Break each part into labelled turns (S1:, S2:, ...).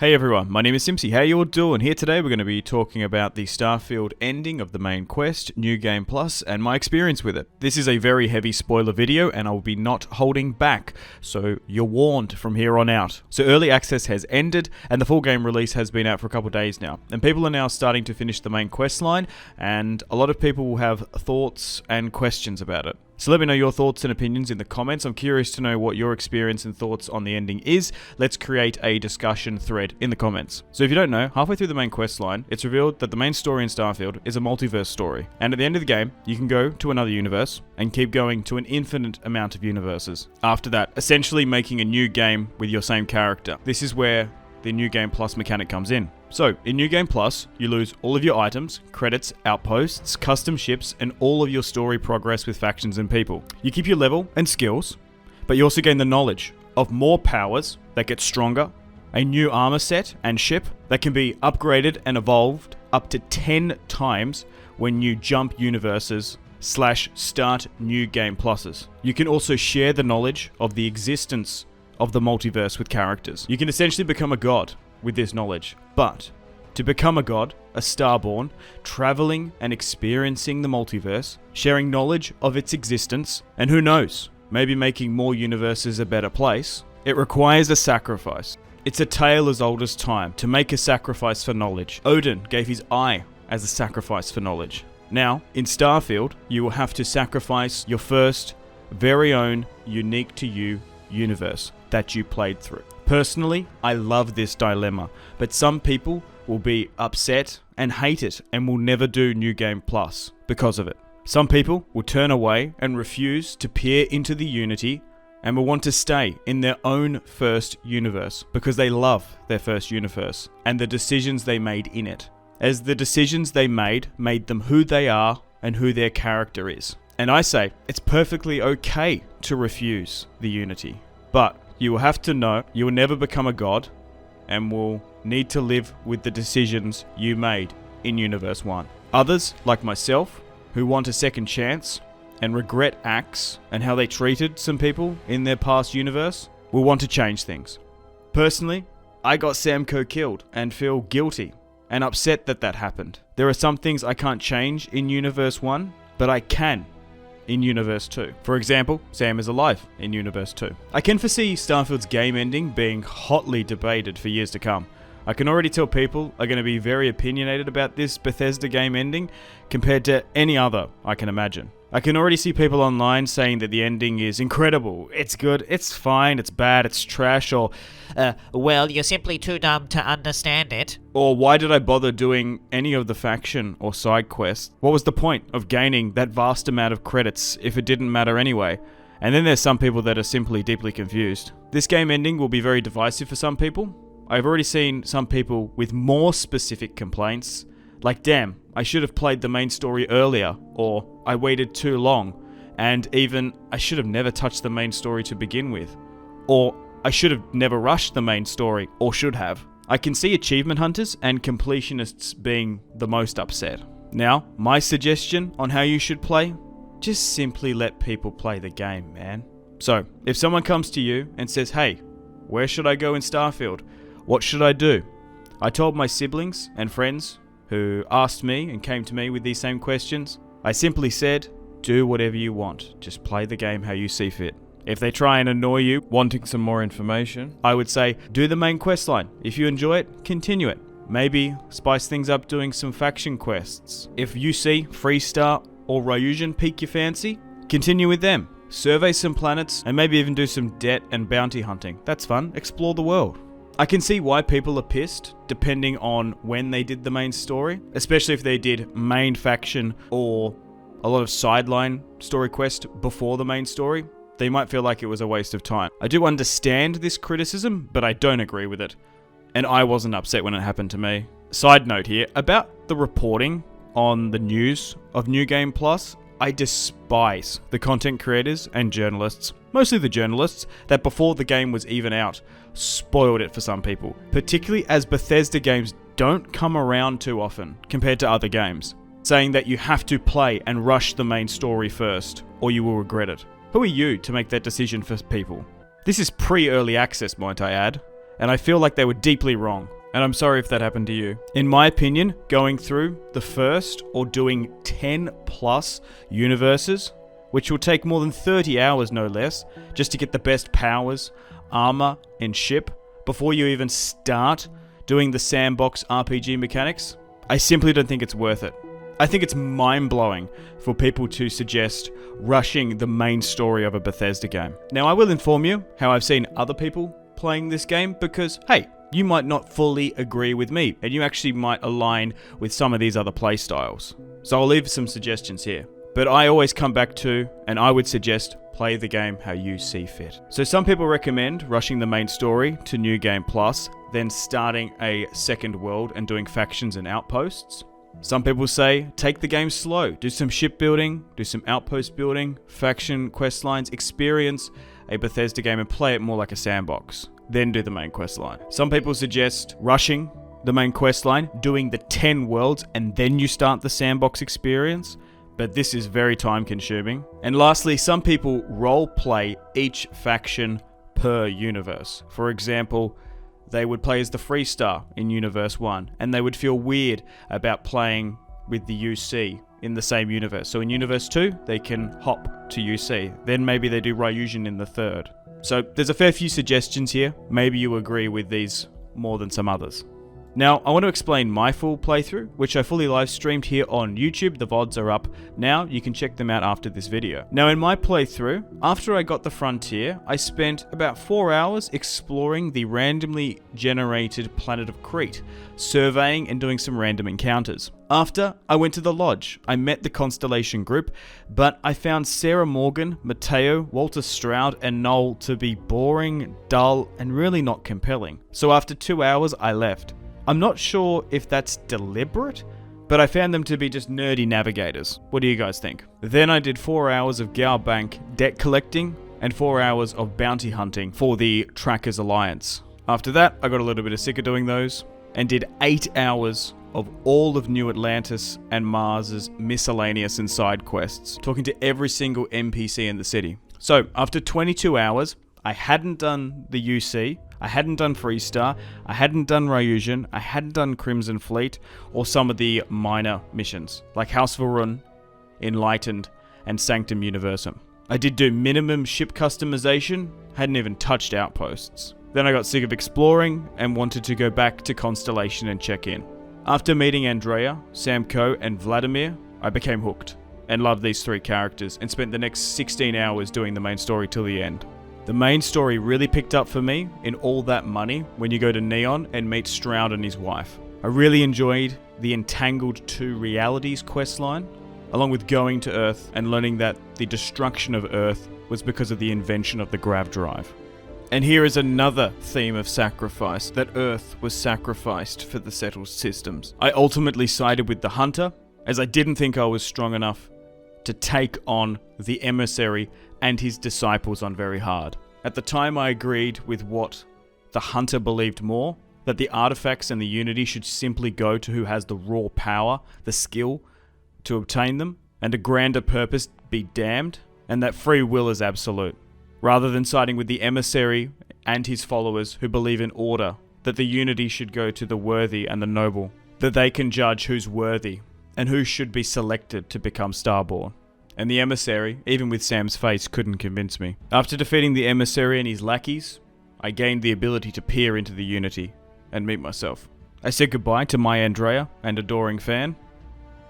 S1: Hey everyone, my name is Simpsy. How you all doing? Here today we're going to be talking about the Starfield ending of the main quest, New Game Plus, and my experience with it. This is a very heavy spoiler video and I will be not holding back, so you're warned from here on out. So early access has ended and the full game release has been out for a couple of days now. And people are now starting to finish the main quest line and a lot of people will have thoughts and questions about it. So let me know your thoughts and opinions in the comments. I'm curious to know what your experience and thoughts on the ending is. Let's create a discussion thread in the comments. So if you don't know, halfway through the main quest line, it's revealed that the main story in Starfield is a multiverse story. And at the end of the game, you can go to another universe and keep going to an infinite amount of universes. After that, essentially making a new game with your same character. This is where the New Game Plus mechanic comes in. So, in New Game Plus, you lose all of your items, credits, outposts, custom ships, and all of your story progress with factions and people. You keep your level and skills, but you also gain the knowledge of more powers that get stronger, a new armor set and ship that can be upgraded and evolved up to 10 times when you jump universes / start New Game Pluses. You can also share the knowledge of the existence of the multiverse with characters. You can essentially become a god with this knowledge. But to become a god, a starborn, traveling and experiencing the multiverse, sharing knowledge of its existence, and who knows, maybe making more universes a better place, it requires a sacrifice. It's a tale as old as time, to make a sacrifice for knowledge. Odin gave his eye as a sacrifice for knowledge. Now, in Starfield, you will have to sacrifice your first, very own, unique to you universe that you played through. Personally, I love this dilemma, but some people will be upset and hate it and will never do New Game Plus because of it. Some people will turn away and refuse to peer into the Unity and will want to stay in their own first universe because they love their first universe and the decisions they made in it, as the decisions they made them who they are and who their character is. And I say, it's perfectly okay to refuse the Unity, but you will have to know you will never become a god and will need to live with the decisions you made in Universe 1. Others, like myself, who want a second chance and regret acts and how they treated some people in their past universe, will want to change things. Personally, I got Samco killed and feel guilty and upset that that happened. There are some things I can't change in Universe 1, but I can in Universe 2. For example, Sam is alive in Universe 2. I can foresee Starfield's game ending being hotly debated for years to come. I can already tell people are going to be very opinionated about this Bethesda game ending compared to any other I can imagine. I can already see people online saying that the ending is incredible, it's good, it's fine, it's bad, it's trash, or
S2: well, you're simply too dumb to understand it.
S1: Or why did I bother doing any of the faction or side quests? What was the point of gaining that vast amount of credits if it didn't matter anyway? And then there's some people that are simply deeply confused. This game ending will be very divisive for some people. I've already seen some people with more specific complaints, like damn, I should have played the main story earlier, or I waited too long, and even I should have never touched the main story to begin with, or I should have never rushed the main story, or should have. I can see achievement hunters and completionists being the most upset. Now, my suggestion on how you should play, just simply let people play the game, man. So, if someone comes to you and says, hey, where should I go in Starfield? What should I do? I told my siblings and friends who asked me and came to me with these same questions. I simply said, do whatever you want. Just play the game how you see fit. If they try and annoy you, wanting some more information, I would say, do the main quest line. If you enjoy it, continue it. Maybe spice things up doing some faction quests. If you see Freestar or Ryujin pique your fancy, continue with them. Survey some planets and maybe even do some debt and bounty hunting. That's fun. Explore the world. I can see why people are pissed, depending on when they did the main story, especially if they did main faction or a lot of sideline story quest before the main story. They might feel like it was a waste of time. I do understand this criticism, but I don't agree with it. And I wasn't upset when it happened to me. Side note here, about the reporting on the news of New Game Plus, I despise the content creators and journalists, mostly the journalists, that before the game was even out, spoiled it for some people, particularly as Bethesda games don't come around too often compared to other games, saying that you have to play and rush the main story first, or you will regret it. Who are you to make that decision for people? This is pre-early access, might I add, and I feel like they were deeply wrong. And I'm sorry if that happened to you. In my opinion, going through the first or doing 10 plus universes, which will take more than 30 hours no less, just to get the best powers, armor, and ship, before you even start doing the sandbox RPG mechanics, I simply don't think it's worth it. I think it's mind-blowing for people to suggest rushing the main story of a Bethesda game. Now, I will inform you how I've seen other people playing this game because, hey, you might not fully agree with me, and you actually might align with some of these other playstyles. So I'll leave some suggestions here. But I always come back to, and I would suggest, play the game how you see fit. So some people recommend rushing the main story to New Game Plus, then starting a second world and doing factions and outposts. Some people say, take the game slow, do some shipbuilding, do some outpost building, faction quest lines, experience a Bethesda game and play it more like a sandbox. Then do the main quest line. Some people suggest rushing the main quest line, doing the 10 worlds, and then you start the sandbox experience. But this is very time consuming. And lastly, some people role play each faction per universe. For example, they would play as the Freestar in Universe 1, and they would feel weird about playing with the UC in the same universe. So in Universe 2, they can hop to UC. Then maybe they do Ryujin in the third. So there's a fair few suggestions here. Maybe you agree with these more than some others. Now, I want to explain my full playthrough, which I fully live streamed here on YouTube. The VODs are up now. You can check them out after this video. Now, in my playthrough, after I got the Frontier, I spent about 4 hours exploring the randomly generated planet of Crete, surveying and doing some random encounters. After, I went to the lodge. I met the Constellation group, but I found Sarah Morgan, Mateo, Walter Stroud, and Noel to be boring, dull, and really not compelling. So after 2 hours, I left. I'm not sure if that's deliberate, but I found them to be just nerdy navigators. What do you guys think? Then I did 4 hours of Gao Bank debt collecting and 4 hours of bounty hunting for the Trackers Alliance. After that, I got a little bit sick of doing those and did 8 hours of all of New Atlantis and Mars's miscellaneous and side quests, talking to every single NPC in the city. So after 22 hours, I hadn't done the UC, I hadn't done Freestar, I hadn't done Ryujin, I hadn't done Crimson Fleet, or some of the minor missions, like House Varun, Enlightened, and Sanctum Universum. I did do minimum ship customization, hadn't even touched outposts. Then I got sick of exploring and wanted to go back to Constellation and check in. After meeting Andrea, Samko, and Vladimir, I became hooked, and loved these 3 characters, and spent the next 16 hours doing the main story till the end. The main story really picked up for me in All That Money when you go to Neon and meet Stroud and his wife. I really enjoyed the Entangled 2 Realities questline, along with going to Earth and learning that the destruction of Earth was because of the invention of the grav drive. And here is another theme of sacrifice, that Earth was sacrificed for the settled systems. I ultimately sided with the Hunter, as I didn't think I was strong enough to take on the Emissary and his disciples on very hard. At the time, I agreed with what the Hunter believed more, that the artifacts and the Unity should simply go to who has the raw power, the skill to obtain them, and a grander purpose be damned, and that free will is absolute. Rather than siding with the Emissary and his followers who believe in order, that the Unity should go to the worthy and the noble, that they can judge who's worthy and who should be selected to become Starborn. And the Emissary, even with Sam's face, couldn't convince me. After defeating the Emissary and his lackeys, I gained the ability to peer into the Unity and meet myself. I said goodbye to my Andrea and adoring fan,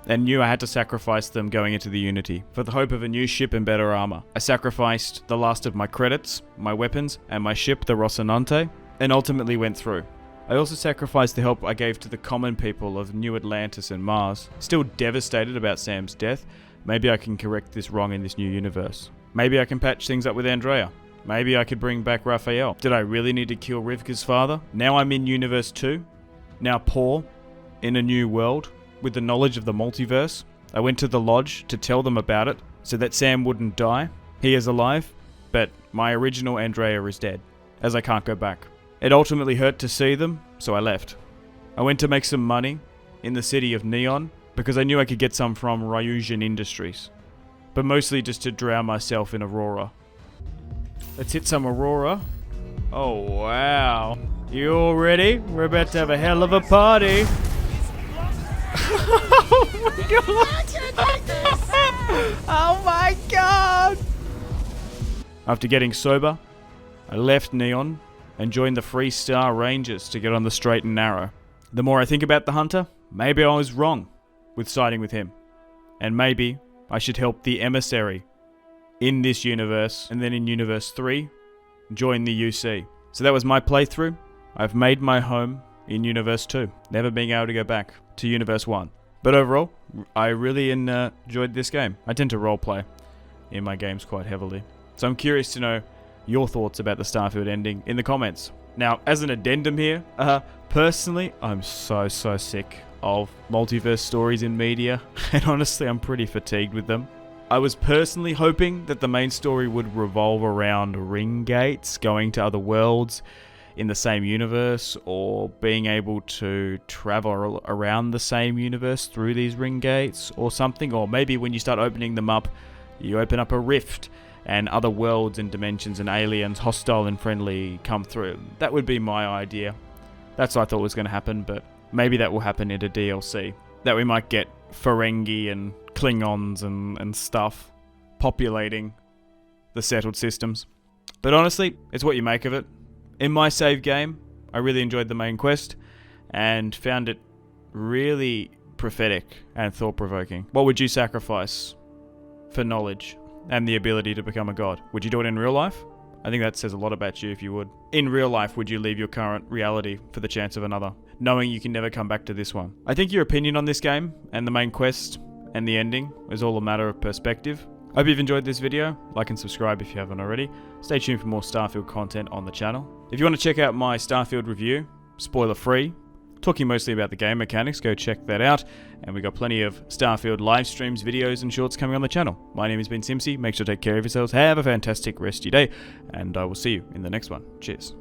S1: and knew I had to sacrifice them going into the Unity for the hope of a new ship and better armor. I sacrificed the last of my credits, my weapons, and my ship, the Rocinante, and ultimately went through. I also sacrificed the help I gave to the common people of New Atlantis and Mars. Still devastated about Sam's death. Maybe I can correct this wrong in this new universe. Maybe I can patch things up with Andrea. Maybe I could bring back Raphael. Did I really need to kill Rivka's father? Now I'm in Universe 2. Now poor, in a new world, with the knowledge of the multiverse. I went to the lodge to tell them about it, so that Sam wouldn't die. He is alive, but my original Andrea is dead, as I can't go back. It ultimately hurt to see them, so I left. I went to make some money in the city of Neon, because I knew I could get some from Ryujin Industries, but mostly just to drown myself in Aurora. Let's hit some Aurora. Oh wow. You all ready? We're about to have a hell of a party. Oh my god! After getting sober, I left Neon and joined the Free Star Rangers to get on the straight and narrow. The more I think about the Hunter, maybe I was wrong with siding with him. And maybe I should help the Emissary in this universe, and then in Universe 3, join the UC. So that was my playthrough. I've made my home in Universe 2, never being able to go back to Universe 1. But overall, I really enjoyed this game. I tend to roleplay in my games quite heavily. So I'm curious to know your thoughts about the Starfield ending in the comments. Now, as an addendum here, personally, I'm so sick of multiverse stories in media, and honestly, I'm pretty fatigued with them. I was personally hoping that the main story would revolve around ring gates, going to other worlds in the same universe, or being able to travel around the same universe through these ring gates or something. Or maybe when you start opening them up, you open up a rift and other worlds and dimensions and aliens, hostile and friendly, come through. That would be my idea. That's what I thought was going to happen, but maybe that will happen in a DLC. That we might get Ferengi and Klingons and stuff populating the settled systems. But honestly, it's what you make of it. In my save game, I really enjoyed the main quest and found it really prophetic and thought-provoking. What would you sacrifice for knowledge and the ability to become a god? Would you do it in real life? I think that says a lot about you if you would. In real life, would you leave your current reality for the chance of another, knowing you can never come back to this one? I think your opinion on this game and the main quest and the ending is all a matter of perspective. I hope you've enjoyed this video. Like and subscribe if you haven't already. Stay tuned for more Starfield content on the channel. If you want to check out my Starfield review, spoiler free, talking mostly about the game mechanics, go check that out. And we got plenty of Starfield live streams, videos and shorts coming on the channel. My name has been Simsy. Make sure to take care of yourselves. Have a fantastic rest of your day. And I will see you in the next one. Cheers.